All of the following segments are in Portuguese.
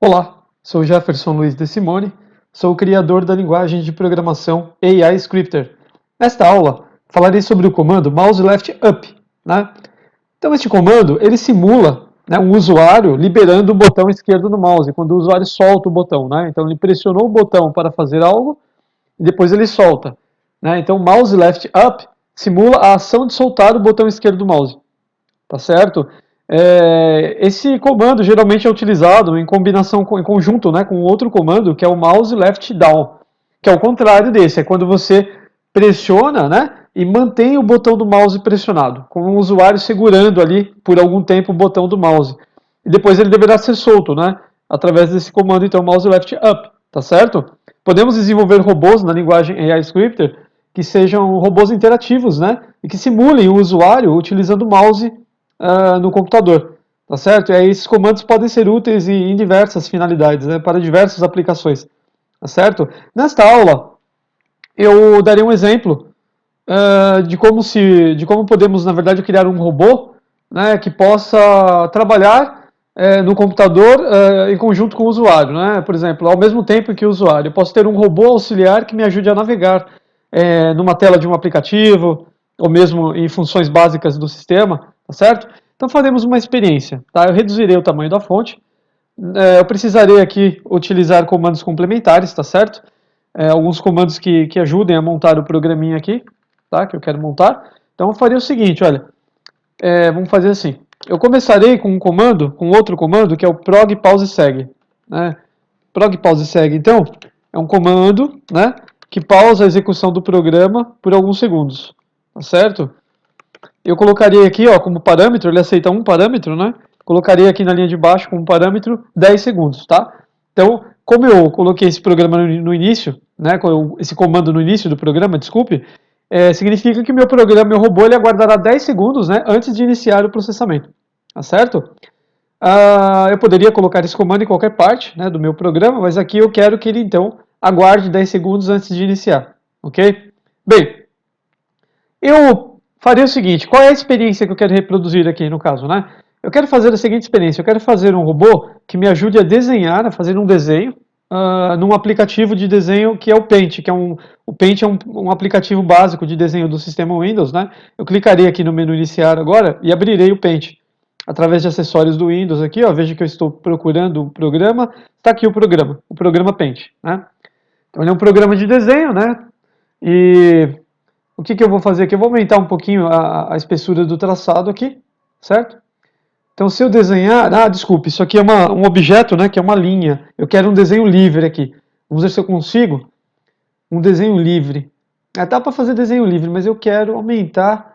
Olá, sou Jefferson Luiz de Simone, sou o criador da linguagem de programação AI Scripter. Nesta aula, falarei sobre o comando mouse left up, né? Então, este comando, ele simula, né, um usuário liberando o botão esquerdo no mouse, quando o usuário solta o botão, né? Então, ele pressionou o botão para fazer algo e depois ele solta, né? Então, mouse left up simula a ação de soltar o botão esquerdo do mouse. Tá certo? Esse comando geralmente é utilizado em combinação, em conjunto, né, com outro comando, que é o mouse left down, que é o contrário desse, é quando você pressiona, né, e mantém o botão do mouse pressionado, com o usuário segurando ali por algum tempo o botão do mouse. E depois ele deverá ser solto, né, através desse comando, então, mouse left up, tá certo? Podemos desenvolver robôs na linguagem AI Scripter que sejam robôs interativos, né, e que simulem o usuário utilizando o mouse no computador, tá certo? E aí esses comandos podem ser úteis em diversas finalidades, né, para diversas aplicações, tá certo? Nesta aula, eu darei um exemplo de como podemos, na verdade, criar um robô, né, que possa trabalhar no computador em conjunto com o usuário, né? Por exemplo, ao mesmo tempo que o usuário, eu posso ter um robô auxiliar que me ajude a navegar numa tela de um aplicativo, ou mesmo em funções básicas do sistema, tá certo? Então faremos uma experiência, tá? Eu reduzirei o tamanho da fonte, eu precisarei aqui utilizar comandos complementares, tá certo? Alguns comandos que ajudem a montar o programinha aqui, tá? Que eu quero montar. Então eu faria o seguinte, olha, vamos fazer assim. Eu começarei com um comando, com outro comando, que é o prog pause segue, né? Prog pause segue, então, é um comando, né, que pausa a execução do programa por alguns segundos, tá certo? Eu colocaria aqui, ó, como parâmetro, ele aceita um parâmetro, né? Colocaria aqui na linha de baixo como parâmetro 10 segundos, tá? Então, como eu coloquei esse programa no início, né, esse comando no início do programa, desculpe, significa que meu programa, meu robô, ele aguardará 10 segundos, né, antes de iniciar o processamento, tá certo? Eu poderia colocar esse comando em qualquer parte, né, do meu programa, mas aqui eu quero que ele, então, aguarde 10 segundos antes de iniciar, ok? Bem, eu faria o seguinte, qual é a experiência que eu quero reproduzir aqui no caso, né? Eu quero fazer a seguinte experiência, eu quero fazer um robô que me ajude a desenhar, a fazer um desenho, num aplicativo de desenho que é o Paint, o Paint é um aplicativo básico de desenho do sistema Windows, né? Eu clicarei aqui no menu iniciar agora e abrirei o Paint. Através de acessórios do Windows aqui, ó, veja que eu estou procurando o programa, está aqui o programa Paint, né? Então ele é um programa de desenho, né? E o que eu vou fazer aqui? Eu vou aumentar um pouquinho a espessura do traçado aqui, certo? Então, se eu desenhar... desculpe, isso aqui é um objeto, né, que é uma linha. Eu quero um desenho livre aqui. Vamos ver se eu consigo. Um desenho livre. Dá para fazer desenho livre, mas eu quero aumentar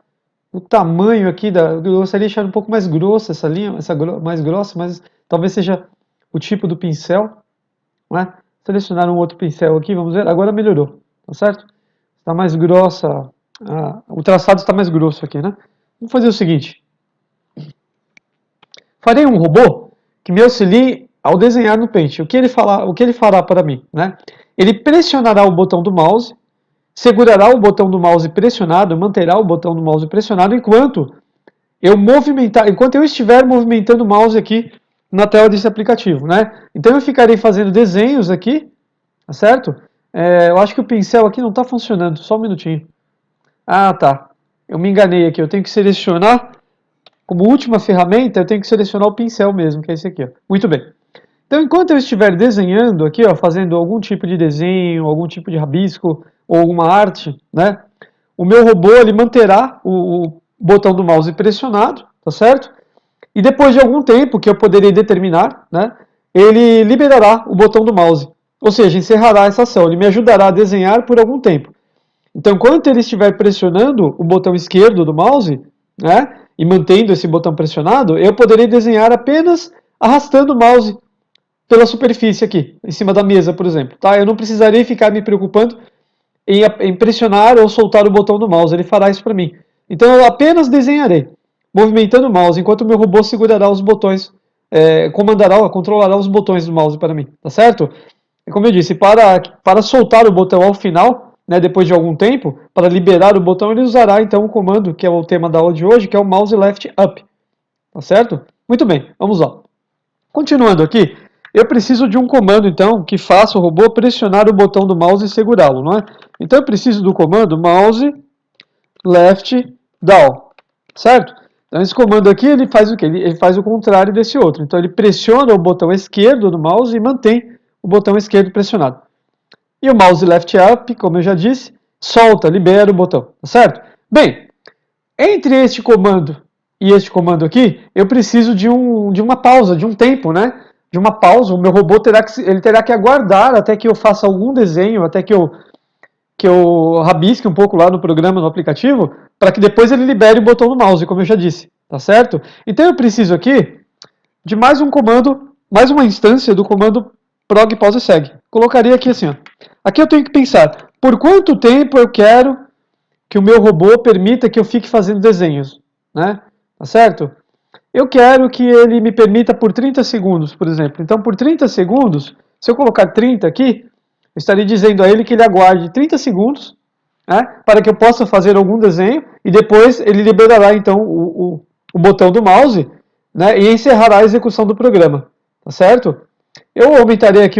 o tamanho aqui. Eu gostaria de deixar um pouco mais grossa essa linha, mais grossa, mas talvez seja o tipo do pincel. Né? Selecionar um outro pincel aqui, vamos ver. Agora melhorou, tá certo? Está mais grossa, o traçado está mais grosso aqui, né? Vamos fazer o seguinte. Farei um robô que me auxilie ao desenhar no Paint. O que ele fará para mim, né? Ele pressionará o botão do mouse, segurará o botão do mouse pressionado, manterá o botão do mouse pressionado enquanto eu estiver movimentando o mouse aqui na tela desse aplicativo, né? Então eu ficarei fazendo desenhos aqui, tá certo? Eu acho que o pincel aqui não está funcionando, só um minutinho. Tá. Eu me enganei aqui, eu tenho que selecionar, como última ferramenta, eu tenho que selecionar o pincel mesmo, que é esse aqui, ó. Muito bem. Então, enquanto eu estiver desenhando aqui, ó, fazendo algum tipo de desenho, algum tipo de rabisco, ou alguma arte, né? O meu robô, ele manterá o botão do mouse pressionado, tá certo? E depois de algum tempo, que eu poderei determinar, né? Ele liberará o botão do mouse. Ou seja, encerrará essa ação. Ele me ajudará a desenhar por algum tempo. Então, enquanto ele estiver pressionando o botão esquerdo do mouse, né, e mantendo esse botão pressionado, eu poderei desenhar apenas arrastando o mouse pela superfície aqui, em cima da mesa, por exemplo. Tá? Eu não precisarei ficar me preocupando em pressionar ou soltar o botão do mouse, ele fará isso para mim. Então, eu apenas desenharei, movimentando o mouse, enquanto o meu robô segurará os botões, controlará os botões do mouse para mim, tá certo? E como eu disse, para soltar o botão ao final, né, depois de algum tempo, para liberar o botão, ele usará então o comando, que é o tema da aula de hoje, que é o mouse left up. Tá certo? Muito bem, vamos lá. Continuando aqui, eu preciso de um comando, então, que faça o robô pressionar o botão do mouse e segurá-lo, não é? Então eu preciso do comando mouse left down, certo? Então esse comando aqui, ele faz o quê? Ele faz o contrário desse outro. Então ele pressiona o botão esquerdo do mouse e mantém o botão esquerdo pressionado. E o mouse left up, como eu já disse, solta, libera o botão, tá certo? Bem, entre este comando e este comando aqui, eu preciso de uma pausa, de um tempo, né? De uma pausa, o meu robô terá que aguardar até que eu faça algum desenho, até que eu rabisque um pouco lá no programa, no aplicativo, para que depois ele libere o botão do mouse, como eu já disse, tá certo? Então eu preciso aqui de mais um comando, mais uma instância do comando prog pause segue. Colocaria aqui assim, ó. Aqui eu tenho que pensar, por quanto tempo eu quero que o meu robô permita que eu fique fazendo desenhos, né? Tá certo? Eu quero que ele me permita por 30 segundos, por exemplo. Então, por 30 segundos, se eu colocar 30 aqui, eu estaria dizendo a ele que ele aguarde 30 segundos, né, para que eu possa fazer algum desenho, e depois ele liberará, então, o botão do mouse, né, e encerrará a execução do programa. Tá certo? Eu aumentarei aqui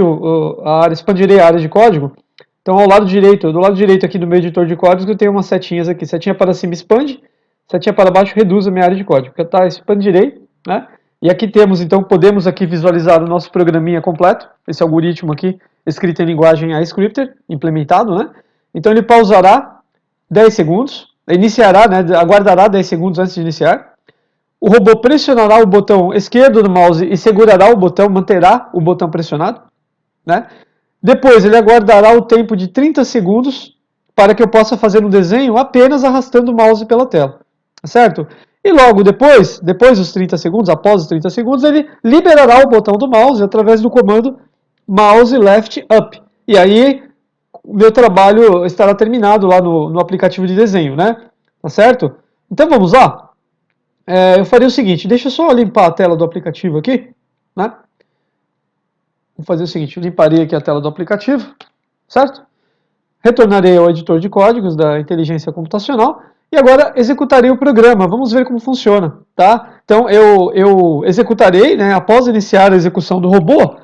a área, expandirei a área de código. Então, ao lado direito, do lado direito aqui do meu editor de códigos, eu tenho umas setinhas aqui. Setinha para cima expande, setinha para baixo reduz a minha área de código. Tá, expandirei, né? E aqui temos, então, podemos aqui visualizar o nosso programinha completo, esse algoritmo aqui, escrito em linguagem iScripter, implementado, né? Então ele pausará 10 segundos, iniciará, né, aguardará 10 segundos antes de iniciar. O robô pressionará o botão esquerdo do mouse e segurará o botão, manterá o botão pressionado, né? Depois ele aguardará o tempo de 30 segundos para que eu possa fazer um desenho apenas arrastando o mouse pela tela, certo? E logo depois dos 30 segundos, após os 30 segundos, ele liberará o botão do mouse através do comando mouse left up. E aí o meu trabalho estará terminado lá no aplicativo de desenho, né? Tá certo? Então vamos lá? Eu faria o seguinte, deixa eu só limpar a tela do aplicativo aqui, né? Vou fazer o seguinte, eu limparei aqui a tela do aplicativo, certo? Retornarei ao editor de códigos da inteligência computacional e agora executarei o programa. Vamos ver como funciona, tá? Então eu executarei, né, após iniciar a execução do robô,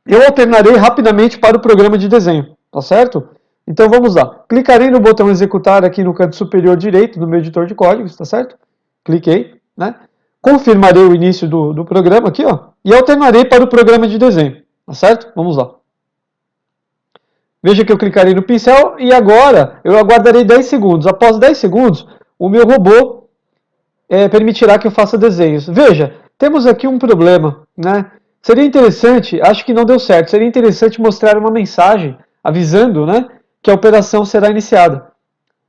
eu alternarei rapidamente para o programa de desenho, tá certo? Então vamos lá. Clicarei no botão executar aqui no canto superior direito do meu editor de códigos, tá certo? Cliquei, né? Confirmarei o início do programa aqui, ó, e alternarei para o programa de desenho, tá certo? Vamos lá. Veja que eu clicarei no pincel e agora eu aguardarei 10 segundos. Após 10 segundos, o meu robô permitirá que eu faça desenhos. Veja, temos aqui um problema, né? Seria interessante, acho que não deu certo, seria interessante mostrar uma mensagem avisando, né, que a operação será iniciada.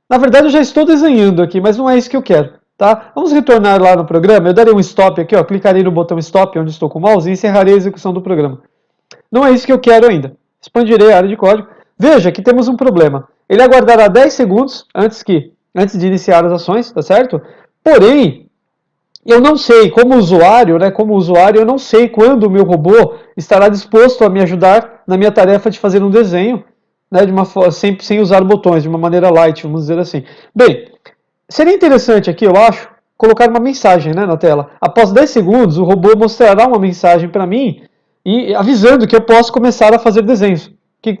Na verdade, eu já estou desenhando aqui, mas não é isso que eu quero, tá? Vamos retornar lá no programa, eu darei um stop aqui, ó, clicarei no botão stop onde estou com o mouse e encerrarei a execução do programa. Não é isso que eu quero ainda. Expandirei a área de código. Veja que temos um problema. Ele aguardará 10 segundos antes de iniciar as ações, tá certo? Porém, eu não sei, como usuário, eu não sei quando o meu robô estará disposto a me ajudar na minha tarefa de fazer um desenho, né, sem usar botões, de uma maneira light, vamos dizer assim. Bem, seria interessante aqui, eu acho, colocar uma mensagem, né, na tela. Após 10 segundos, o robô mostrará uma mensagem para mim e avisando que eu posso começar a fazer desenhos.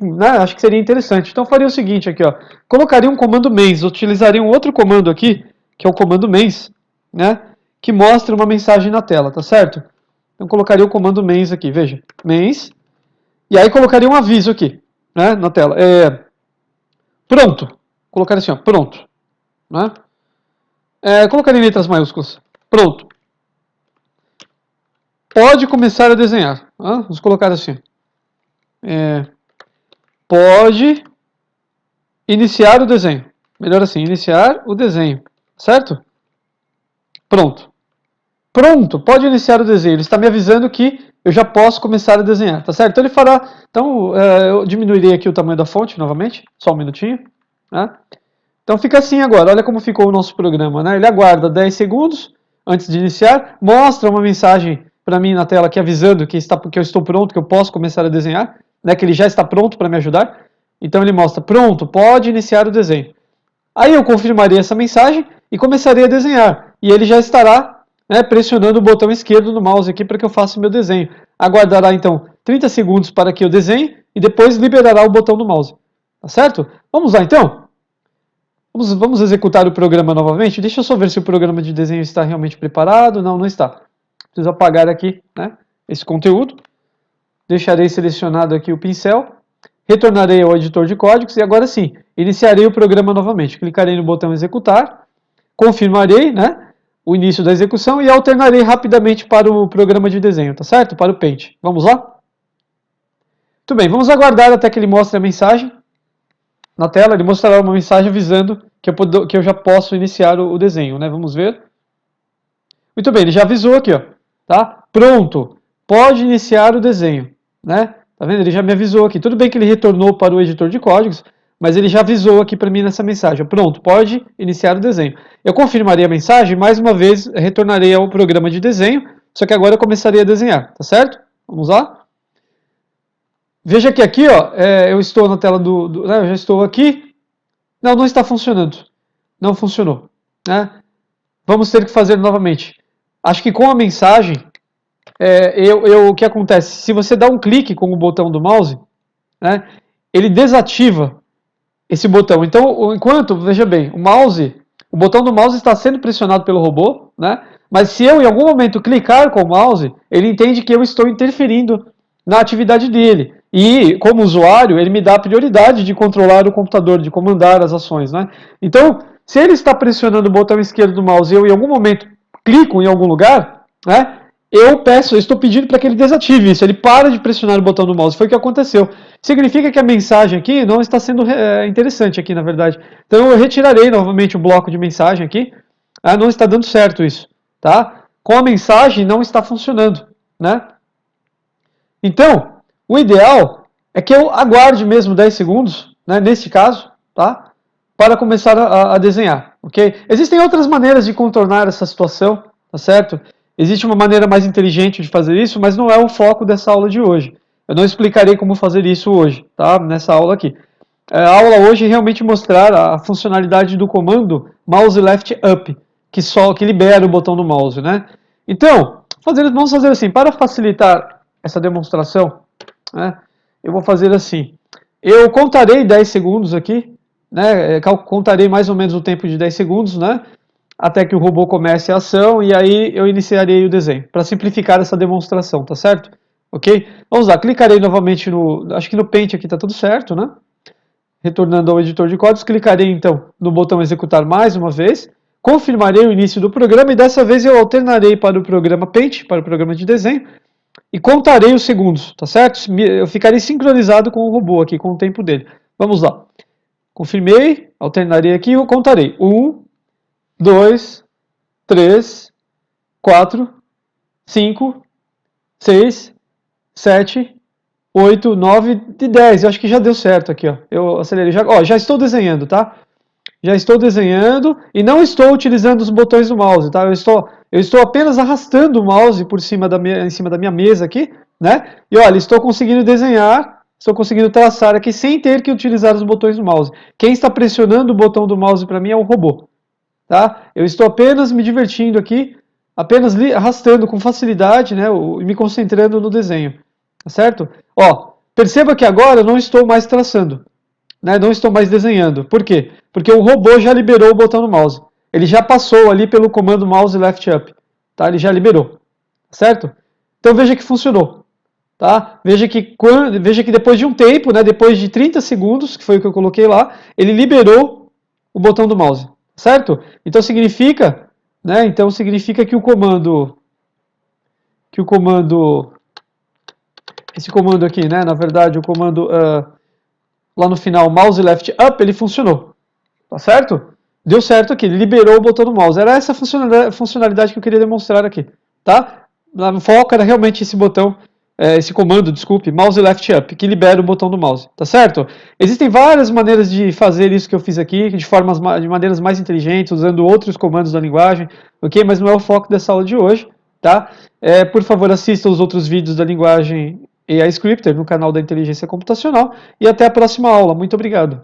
Né, acho que seria interessante. Então faria o seguinte aqui, ó, colocaria um comando mens, utilizaria um outro comando aqui, que é o comando mens, né, que mostra uma mensagem na tela, tá certo? Então colocaria o comando mens aqui, veja, mens, e aí colocaria um aviso aqui, né, na tela. Pronto, colocaria assim, ó, pronto, né? Colocaria em letras maiúsculas, pronto. Pode começar a desenhar, né? Vamos colocar assim, pode iniciar o desenho, melhor assim, iniciar o desenho, certo? Pronto. Pronto, pode iniciar o desenho. Ele está me avisando que eu já posso começar a desenhar, tá certo? Então ele fará... Então eu diminuirei aqui o tamanho da fonte novamente, só um minutinho, né? Então fica assim agora, olha como ficou o nosso programa, né? Ele aguarda 10 segundos antes de iniciar, mostra uma mensagem para mim na tela aqui avisando que eu estou pronto, que eu posso começar a desenhar, né? Que ele já está pronto para me ajudar. Então ele mostra, pronto, pode iniciar o desenho. Aí eu confirmarei essa mensagem e começarei a desenhar. E ele já estará, né, pressionando o botão esquerdo do mouse aqui para que eu faça o meu desenho. aguardará então 30 segundos para que eu desenhe e depois liberará o botão do mouse. Tá certo? Vamos lá então? Vamos executar o programa novamente. Deixa eu só ver se o programa de desenho está realmente preparado. Não, não está. Preciso apagar aqui, né, esse conteúdo. Deixarei selecionado aqui o pincel. Retornarei ao editor de códigos e agora sim, iniciarei o programa novamente. Clicarei no botão executar, confirmarei, né, o início da execução e alternarei rapidamente para o programa de desenho, tá certo? Para o Paint. Vamos lá? Muito bem, vamos aguardar até que ele mostre a mensagem. Na tela ele mostrará uma mensagem avisando que eu já posso iniciar o desenho, né? Vamos ver. Muito bem, ele já avisou aqui, ó, tá? Pronto, pode iniciar o desenho, né? Tá vendo? Ele já me avisou aqui. Tudo bem que ele retornou para o editor de códigos, mas ele já avisou aqui para mim nessa mensagem. Pronto, pode iniciar o desenho. Eu confirmarei a mensagem, mais uma vez retornarei ao programa de desenho, só que agora eu começarei a desenhar, tá certo? Vamos lá? Veja que aqui, ó, eu estou na tela né, eu já estou aqui. Não, não está funcionando. Não funcionou, né? Vamos ter que fazer novamente. Acho que com a mensagem, o que acontece? Se você dá um clique com o botão do mouse, né, ele desativa esse botão. Então, enquanto, veja bem, o botão do mouse está sendo pressionado pelo robô, né, mas se eu em algum momento clicar com o mouse, ele entende que eu estou interferindo na atividade dele. E, como usuário, ele me dá a prioridade de controlar o computador, de comandar as ações, né? Então, se ele está pressionando o botão esquerdo do mouse e eu em algum momento clico em algum lugar, né, eu estou pedindo para que ele desative isso, ele para de pressionar o botão do mouse. Foi o que aconteceu. Significa que a mensagem aqui não está sendo interessante aqui, na verdade. Então eu retirarei novamente o bloco de mensagem aqui. Não está dando certo isso, tá? Com a mensagem não está funcionando, né? Então, o ideal é que eu aguarde mesmo 10 segundos, né, nesse caso, tá? Para começar a desenhar, ok? Existem outras maneiras de contornar essa situação, tá certo? Existe uma maneira mais inteligente de fazer isso, mas não é o foco dessa aula de hoje. Eu não explicarei como fazer isso hoje, tá? Nessa aula aqui. A aula hoje é realmente mostrar a funcionalidade do comando mouse left up, que libera o botão do mouse, né? Então, vamos fazer assim, para facilitar essa demonstração, né, eu vou fazer assim. Eu contarei 10 segundos aqui, né, contarei mais ou menos o tempo de 10 segundos, né, até que o robô comece a ação e aí eu iniciarei o desenho, para simplificar essa demonstração, tá certo? Ok? Vamos lá, clicarei novamente acho que no Paint aqui está tudo certo, né? Retornando ao editor de códigos, clicarei então no botão executar mais uma vez, confirmarei o início do programa e dessa vez eu alternarei para o programa Paint, para o programa de desenho, e contarei os segundos, tá certo? Eu ficarei sincronizado com o robô aqui, com o tempo dele. Vamos lá. Confirmei, alternarei aqui e contarei. 1, 2, 3, 4, 5, 6, 7, 8, 9 e 10. Eu acho que já deu certo aqui, ó. Eu acelerei. Já estou desenhando, tá? Já estou desenhando e não estou utilizando os botões do mouse, tá? Eu estou apenas arrastando o mouse por cima em cima da minha mesa aqui, né? E olha, estou conseguindo desenhar, estou conseguindo traçar aqui sem ter que utilizar os botões do mouse. Quem está pressionando o botão do mouse para mim é o robô, tá? Eu estou apenas me divertindo aqui, apenas arrastando com facilidade, né? E me concentrando no desenho, tá certo? Ó, perceba que agora eu não estou mais traçando. Né, não estou mais desenhando. Por quê? Porque o robô já liberou o botão do mouse. Ele já passou ali pelo comando mouse left up. Tá? Ele já liberou. Certo? Então veja que funcionou. Tá? Veja que depois de um tempo, né, depois de 30 segundos, que foi o que eu coloquei lá, ele liberou o botão do mouse. Certo? Então significa, né, que esse comando aqui, né, na verdade, o comando lá no final, mouse left up, ele funcionou. Tá certo? Deu certo aqui, ele liberou o botão do mouse. Era essa funcionalidade que eu queria demonstrar aqui. Tá? O foco era realmente esse botão, esse comando, desculpe, mouse left up, que libera o botão do mouse. Tá certo? Existem várias maneiras de fazer isso que eu fiz aqui, de maneiras mais inteligentes, usando outros comandos da linguagem, ok? Mas não é o foco dessa aula de hoje. Tá? Por favor, assista os outros vídeos da linguagem AI Scripter no canal da Inteligência Computacional e até a próxima aula. Muito obrigado.